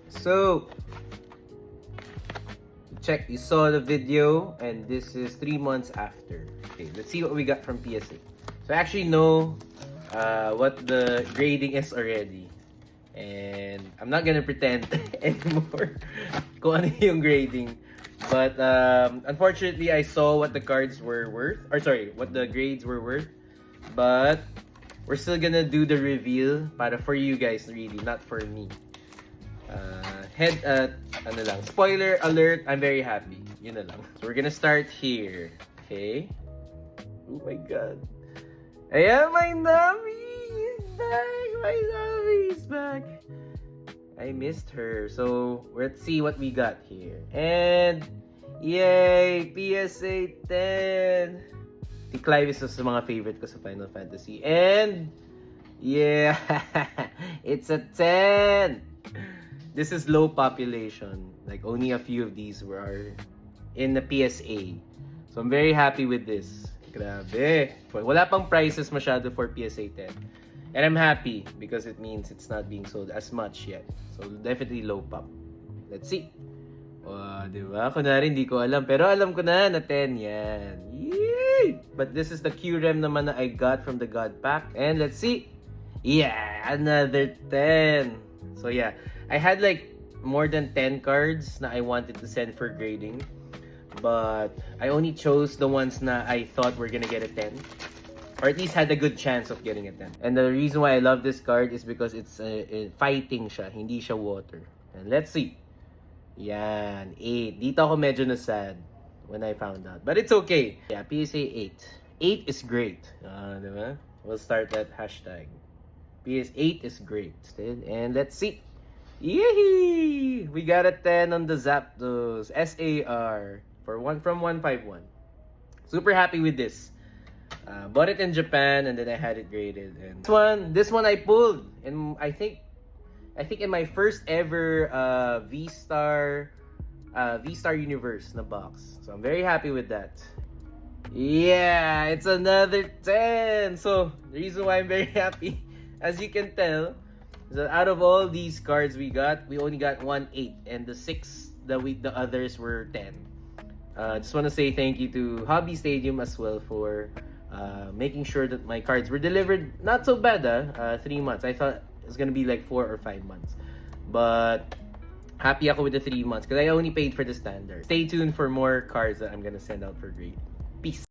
So, check, you saw the video, and this is 3 months after. Okay, let's see what we got from PSA. So I actually know what the grading is already. And I'm not gonna pretend anymore kung ano yung grading. But unfortunately, I saw what the cards were worth. Or sorry, what the grades were worth. But we're still gonna do the reveal para for you guys really, not for me. Ano lang, spoiler alert, I'm very happy. Yun na lang. So we're gonna start here. Okay? Oh my god. Ayan, my Nami is back! My Nami is back! I missed her. So, let's see what we got here. And, yay! PSA 10! Si Clive is sa mga favorite ko sa Final Fantasy. And, yeah! It's a 10! This is low population. Like, only a few of these were in the PSA. So, I'm very happy with this. Grabe. Wala pang prices masyado for PSA 10. And I'm happy because it means it's not being sold as much yet. So, definitely low pop. Let's see. Wow, diba? Kunwari, hindi ko alam. Pero alam ko na 10 yan. Yay! But this is the QREM naman na I got from the God Pack. And let's see. Yeah! Another 10. So, yeah. I had like more than 10 cards na I wanted to send for grading. But I only chose the ones na I thought were gonna get a 10. Or at least had a good chance of getting a 10. And the reason why I love this card is because it's fighting siya, hindi siya water. And let's see. Yan, 8. Dito ako medyo na-sad when I found out. But it's okay. Yeah, PSA 8. 8 is great. Diba? We'll start that hashtag. PSA 8 is great. And let's see. Yee! We got a 10 on the Zapdos. SAR. From 151. Super happy with this. Bought it in Japan and then I had it graded. And this one I pulled, and I think in my first ever V-Star Universe na box. So I'm very happy with that. Yeah, it's another 10. So the reason why I'm very happy, as you can tell, is that out of all these cards we only got 1 8, and the 6 the others were 10. Just want to say thank you to Hobby Stadium as well for making sure that my cards were delivered not so bad. 3 months. I thought it was gonna be like 4 or 5 months, but happy ako with the 3 months because I only paid for the standard. Stay tuned for more cards that I'm gonna send out for grade. Peace.